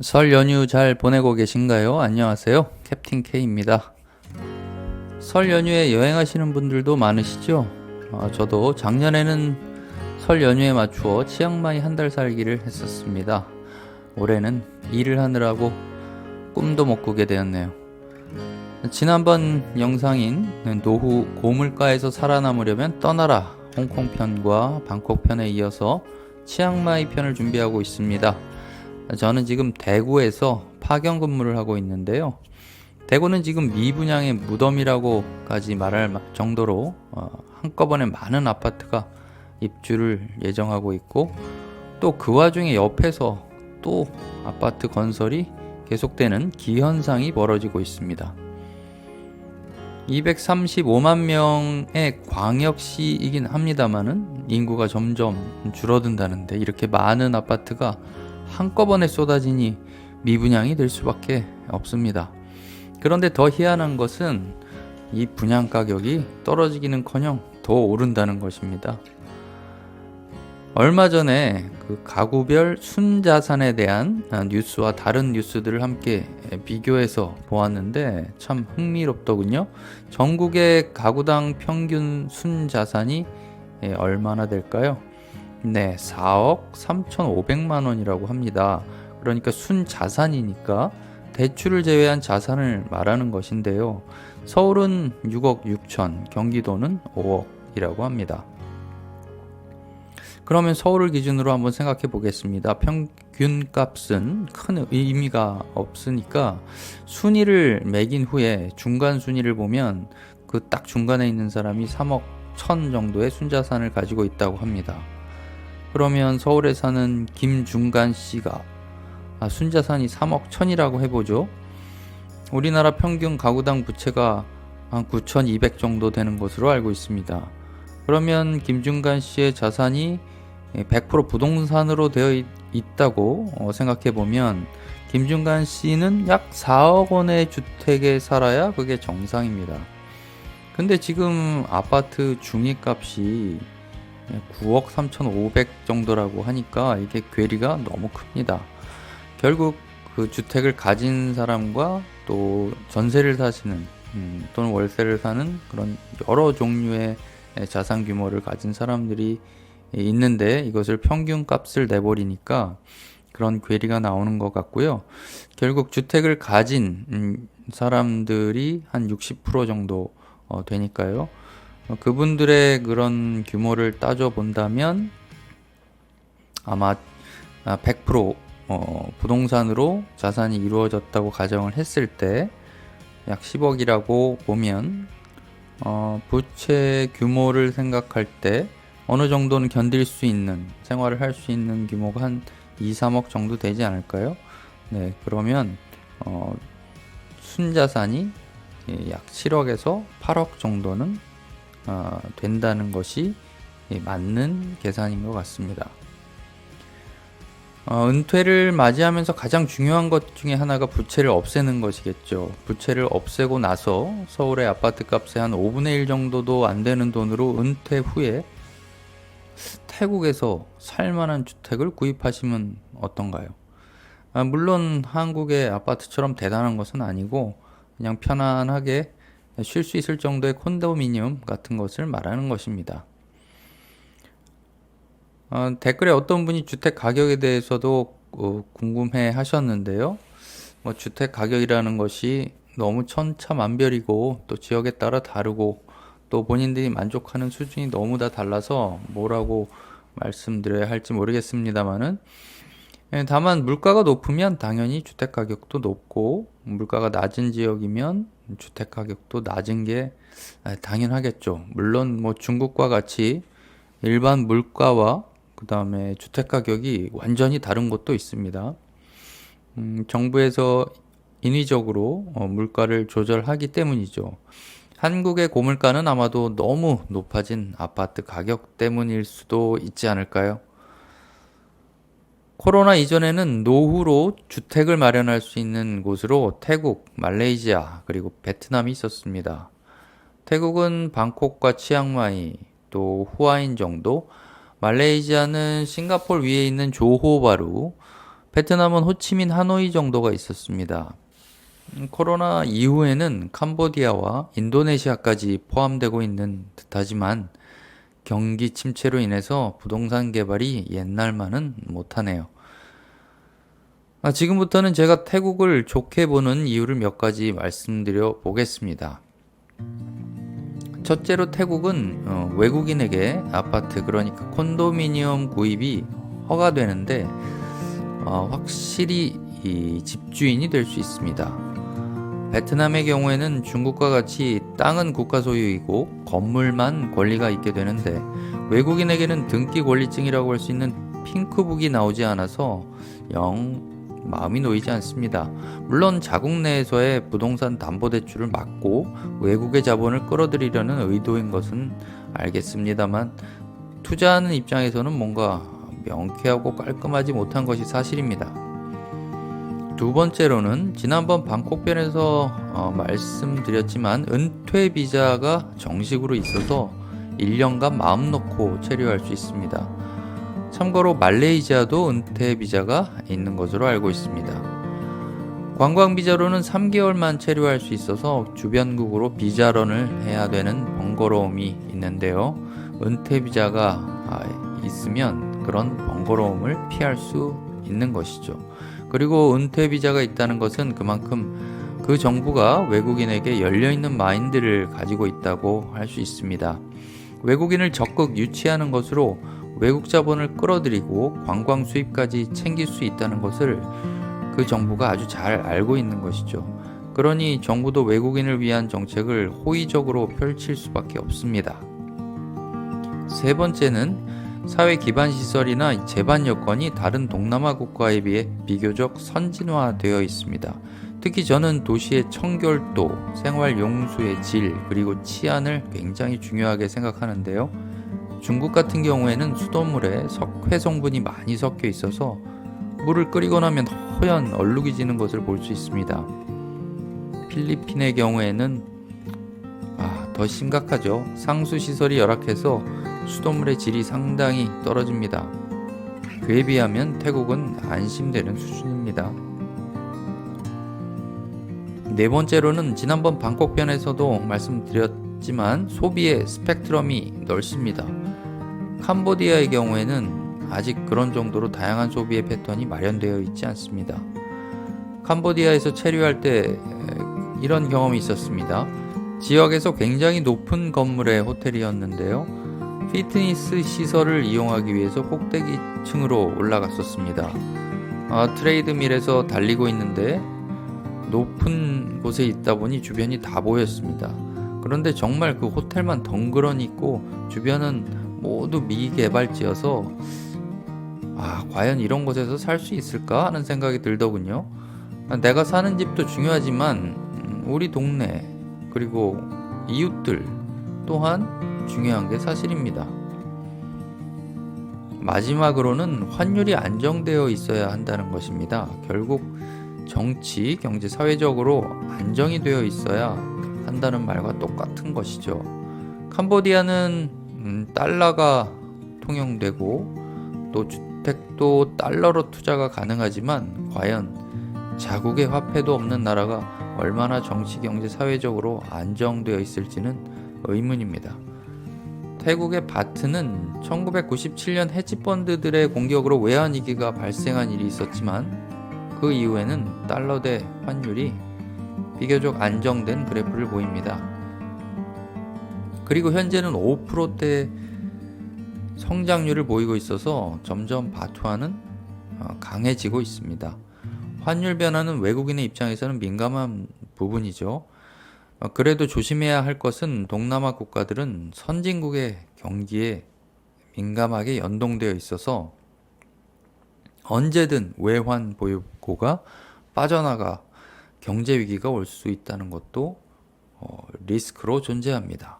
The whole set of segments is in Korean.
설 연휴 잘 보내고 계신가요? 안녕하세요. 캡틴 K입니다. 설 연휴에 여행하시는 분들도 많으시죠? 저도 작년에는 설 연휴에 맞추어 치앙마이 한 달 살기를 했었습니다. 올해는 일을 하느라고 꿈도 못 꾸게 되었네요. 지난번 영상인 노후 고물가에서 살아남으려면 떠나라 홍콩 편과 방콕 편에 이어서 치앙마이 편을 준비하고 있습니다. 저는 지금 대구에서 파견 근무를 하고 있는데요. 대구는 지금 미분양의 무덤이라고까지 말할 정도로 한꺼번에 많은 아파트가 입주를 예정하고 있고, 또 그 와중에 옆에서 또 아파트 건설이 계속되는 기현상이 벌어지고 있습니다. 235만 명의 광역시이긴 합니다만은 인구가 점점 줄어든다는데, 이렇게 많은 아파트가 한꺼번에 쏟아지니 미분양이 될 수밖에 없습니다. 그런데 더 희한한 것은 이 분양 가격이 떨어지기는커녕 더 오른다는 것입니다. 얼마 전에 그 가구별 순자산에 대한 뉴스와 다른 뉴스들을 함께 비교해서 보았는데 참 흥미롭더군요. 전국의 가구당 평균 순자산이 얼마나 될까요? 네, 4억 3,500만 원이라고 합니다. 그러니까 순자산이니까 대출을 제외한 자산을 말하는 것인데요. 서울은 6억 6천, 경기도는 5억이라고 합니다. 그러면 서울을 기준으로 한번 생각해 보겠습니다. 평균값은 큰 의미가 없으니까 순위를 매긴 후에 중간 순위를 보면 그 딱 중간에 있는 사람이 3억 1천 정도의 순자산을 가지고 있다고 합니다. 그러면 서울에 사는 김중간 씨가 순자산이 3억 1천이라고 해보죠. 우리나라 평균 가구당 부채가 한 9,200 정도 되는 것으로 알고 있습니다. 그러면 김중간 씨의 자산이 100% 부동산으로 되어 있다고 생각해 보면 김중간 씨는 약 4억 원의 주택에 살아야 그게 정상입니다. 근데 지금 아파트 중위값이 9억 3,500 정도라고 하니까 이게 괴리가 너무 큽니다. 결국 그 주택을 가진 사람과 또 전세를 사시는 또는 월세를 사는 그런 여러 종류의 자산 규모를 가진 사람들이 있는데, 이것을 평균 값을 내버리니까 그런 괴리가 나오는 것 같고요. 결국 주택을 가진 사람들이 한 60% 정도 되니까요. 그분들의 그런 규모를 따져 본다면 아마 100% 부동산으로 자산이 이루어졌다고 가정을 했을 때 약 10억이라고 보면 부채 규모를 생각할 때 어느 정도는 견딜 수 있는, 생활을 할 수 있는 규모가 한 2, 3억 정도 되지 않을까요? 네, 그러면 순자산이 약 7억에서 8억 정도는 된다는 것이 맞는 계산인 것 같습니다. 은퇴를 맞이하면서 가장 중요한 것 중에 하나가 부채를 없애는 것이겠죠. 부채를 없애고 나서 서울의 아파트 값의 한 5분의 1 정도도 안 되는 돈으로 은퇴 후에 태국에서 살만한 주택을 구입하시면 어떤가요? 물론 한국의 아파트처럼 대단한 것은 아니고 그냥 편안하게 쉴 수 있을 정도의 콘도미니엄 같은 것을 말하는 것입니다. 댓글에 어떤 분이 주택 가격에 대해서도 궁금해 하셨는데요. 주택 가격이라는 것이 너무 천차만별이고 또 지역에 따라 다르고 또 본인들이 만족하는 수준이 너무 다 달라서 뭐라고 말씀드려야 할지 모르겠습니다만은, 다만 물가가 높으면 당연히 주택 가격도 높고 물가가 낮은 지역이면 주택 가격도 낮은 게 당연하겠죠. 물론 중국과 같이 일반 물가와 그 다음에 주택 가격이 완전히 다른 곳도 있습니다. 정부에서 인위적으로 물가를 조절하기 때문이죠. 한국의 고물가는 아마도 너무 높아진 아파트 가격 때문일 수도 있지 않을까요? 코로나 이전에는 노후로 주택을 마련할 수 있는 곳으로 태국, 말레이시아, 그리고 베트남이 있었습니다. 태국은 방콕과 치앙마이, 또 후아인 정도, 말레이시아는 싱가포르 위에 있는 조호바루, 베트남은 호치민 하노이 정도가 있었습니다. 코로나 이후에는 캄보디아와 인도네시아까지 포함되고 있는 듯하지만 경기 침체로 인해서 부동산 개발이 옛날만은 못하네요. 지금부터는 제가 태국을 좋게 보는 이유를 몇 가지 말씀드려 보겠습니다. 첫째로 태국은 외국인에게 아파트, 그러니까 콘도미니엄 구입이 허가되는데 확실히 이 집주인이 될 수 있습니다. 베트남의 경우에는 중국과 같이 땅은 국가 소유이고 건물만 권리가 있게 되는데, 외국인에게는 등기 권리증이라고 할 수 있는 핑크북이 나오지 않아서 영 마음이 놓이지 않습니다. 물론 자국 내에서의 부동산 담보대출을 막고 외국의 자본을 끌어들이려는 의도인 것은 알겠습니다만, 투자하는 입장에서는 뭔가 명쾌하고 깔끔하지 못한 것이 사실입니다. 두 번째로는 지난번 방콕편에서 말씀드렸지만 은퇴 비자가 정식으로 있어서 1년간 마음 놓고 체류할 수 있습니다. 참고로 말레이시아도 은퇴 비자가 있는 것으로 알고 있습니다. 관광 비자로는 3개월만 체류할 수 있어서 주변국으로 비자런을 해야 되는 번거로움이 있는데요. 은퇴 비자가 있으면 그런 번거로움을 피할 수 있는 것이죠. 그리고 은퇴 비자가 있다는 것은 그만큼 그 정부가 외국인에게 열려있는 마인드를 가지고 있다고 할 수 있습니다. 외국인을 적극 유치하는 것으로 외국 자본을 끌어들이고 관광 수입까지 챙길 수 있다는 것을 그 정부가 아주 잘 알고 있는 것이죠. 그러니 정부도 외국인을 위한 정책을 호의적으로 펼칠 수밖에 없습니다. 세 번째는 사회 기반 시설이나 제반 여건이 다른 동남아 국가에 비해 비교적 선진화되어 있습니다. 특히 저는 도시의 청결도, 생활 용수의 질, 그리고 치안을 굉장히 중요하게 생각하는데요. 중국 같은 경우에는 수돗물에 석회 성분이 많이 섞여 있어서 물을 끓이고 나면 허연 얼룩이 지는 것을 볼 수 있습니다. 필리핀의 경우에는 더 심각하죠. 상수 시설이 열악해서 수돗물의 질이 상당히 떨어집니다. 그에 비하면 태국은 안심되는 수준입니다. 네 번째로는 지난번 방콕편에서도 말씀드렸지만 소비의 스펙트럼이 넓습니다. 캄보디아의 경우에는 아직 그런 정도로 다양한 소비의 패턴이 마련되어 있지 않습니다. 캄보디아에서 체류할 때 이런 경험이 있었습니다. 지역에서 굉장히 높은 건물의 호텔이었는데요. 피트니스 시설을 이용하기 위해서 꼭대기층으로 올라갔었습니다. 트레이드밀에서 달리고 있는데 높은 곳에 있다 보니 주변이 다 보였습니다. 그런데 정말 그 호텔만 덩그러니 있고 주변은 모두 미개발지여서 과연 이런 곳에서 살 수 있을까 하는 생각이 들더군요. 내가 사는 집도 중요하지만 우리 동네 그리고 이웃들 또한 중요한 게 사실입니다. 마지막으로는 환율이 안정되어 있어야 한다는 것입니다. 결국 정치, 경제, 사회적으로 안정이 되어 있어야 한다는 말과 똑같은 것이죠. 캄보디아는 달러가 통용되고 또 주택도 달러로 투자가 가능하지만 과연 자국의 화폐도 없는 나라가 얼마나 정치, 경제, 사회적으로 안정되어 있을지는 의문입니다. 태국의 바트는 1997년 헤지펀드들의 공격으로 외환위기가 발생한 일이 있었지만 그 이후에는 달러 대 환율이 비교적 안정된 그래프를 보입니다. 그리고 현재는 5%대 성장률을 보이고 있어서 점점 바투아는 강해지고 있습니다. 환율 변화는 외국인의 입장에서는 민감한 부분이죠. 그래도 조심해야 할 것은 동남아 국가들은 선진국의 경기에 민감하게 연동되어 있어서 언제든 외환 보유고가 빠져나가 경제 위기가 올 수 있다는 것도 리스크로 존재합니다.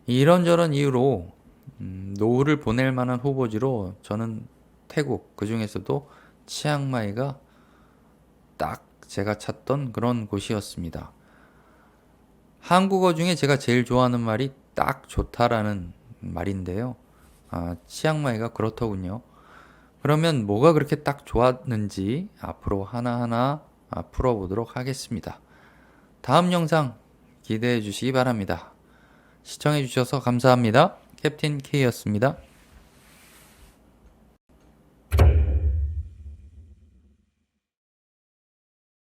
이런저런 이유로 노후를 보낼 만한 후보지로 저는 태국, 그 중에서도 치앙마이가 딱 제가 찾던 그런 곳이었습니다. 한국어 중에 제가 제일 좋아하는 말이 딱 좋다라는 말인데요. 치앙마이가 그렇더군요. 그러면 뭐가 그렇게 딱 좋았는지 앞으로 하나하나 풀어보도록 하겠습니다. 다음 영상 기대해 주시기 바랍니다. 시청해 주셔서 감사합니다. 캡틴 K였습니다.